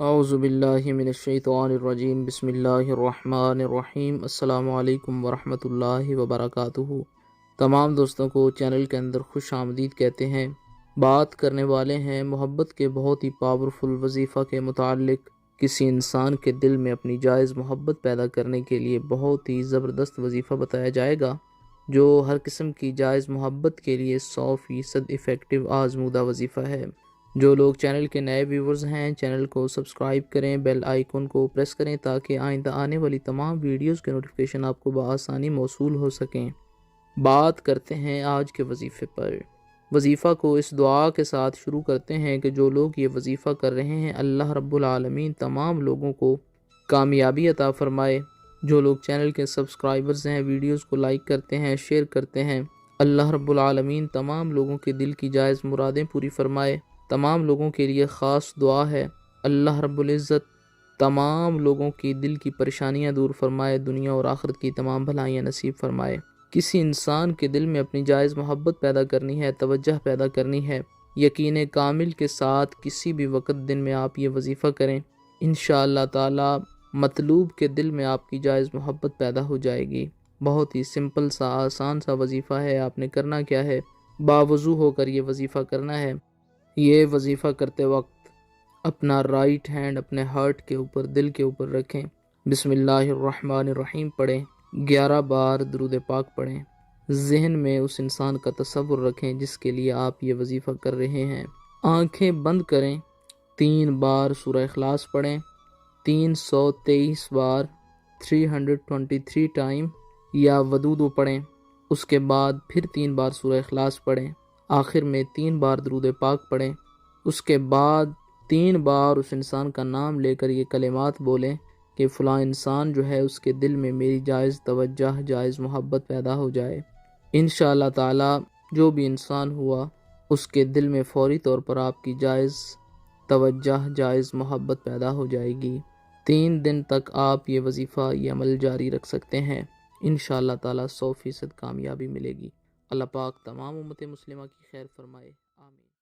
اعوذ باللہ من الشیطان الرجیم، بسم اللہ الرحمن الرحیم۔ السلام علیکم ورحمۃ اللہ وبرکاتہ۔ تمام دوستوں کو چینل کے اندر خوش آمدید کہتے ہیں۔ بات کرنے والے ہیں محبت کے بہت ہی پاورفل وظیفہ کے متعلق۔ کسی انسان کے دل میں اپنی جائز محبت پیدا کرنے کے لیے بہت ہی زبردست وظیفہ بتایا جائے گا، جو ہر قسم کی جائز محبت کے لیے 100% افیکٹو آزمودہ وظیفہ ہے۔ جو لوگ چینل کے نئے ویورز ہیں، چینل کو سبسکرائب کریں، بیل آئیکن کو پریس کریں تاکہ آئندہ آنے والی تمام ویڈیوز کے نوٹیفیکیشن آپ کو بآسانی موصول ہو سکیں۔ بات کرتے ہیں آج کے وظیفے پر۔ وظیفہ کو اس دعا کے ساتھ شروع کرتے ہیں کہ جو لوگ یہ وظیفہ کر رہے ہیں، اللہ رب العالمین تمام لوگوں کو کامیابی عطا فرمائے۔ جو لوگ چینل کے سبسکرائبرز ہیں، ویڈیوز کو لائک کرتے ہیں، شیئر کرتے ہیں، اللہ رب العالمین تمام لوگوں کے دل کی جائز مرادیں پوری فرمائے۔ تمام لوگوں کے لیے خاص دعا ہے، اللہ رب العزت تمام لوگوں کی دل کی پریشانیاں دور فرمائے، دنیا اور آخرت کی تمام بھلائیاں نصیب فرمائے۔ کسی انسان کے دل میں اپنی جائز محبت پیدا کرنی ہے، توجہ پیدا کرنی ہے، یقین کامل کے ساتھ کسی بھی وقت دن میں آپ یہ وظیفہ کریں، انشاءاللہ تعالی مطلوب کے دل میں آپ کی جائز محبت پیدا ہو جائے گی۔ بہت ہی سمپل سا آسان سا وظیفہ ہے۔ آپ نے کرنا کیا ہے، باوضو ہو کر یہ وظیفہ کرنا ہے۔ یہ وظیفہ کرتے وقت اپنا رائٹ ہینڈ اپنے ہارٹ کے اوپر، دل کے اوپر رکھیں، بسم اللہ الرحمن الرحیم پڑھیں، 11 بار درود پاک پڑھیں۔ ذہن میں اس انسان کا تصور رکھیں جس کے لیے آپ یہ وظیفہ کر رہے ہیں۔ آنکھیں بند کریں، 3 بار سورہ اخلاص پڑھیں، 323 بار 323 ٹائم یا ودودو پڑھیں۔ اس کے بعد پھر 3 بار سورہ اخلاص پڑھیں، آخر میں 3 بار درود پاک پڑھیں۔ اس کے بعد 3 بار اس انسان کا نام لے کر یہ کلمات بولیں کہ فلاں انسان جو ہے اس کے دل میں میری جائز توجہ، جائز محبت پیدا ہو جائے۔ انشاءاللہ تعالی جو بھی انسان ہوا اس کے دل میں فوری طور پر آپ کی جائز توجہ، جائز محبت پیدا ہو جائے گی۔ 3 دن تک آپ یہ وظیفہ، یہ عمل جاری رکھ سکتے ہیں، انشاءاللہ تعالی 100% کامیابی ملے گی۔ اللہ پاک تمام امت مسلمہ کی خیر فرمائے، آمین۔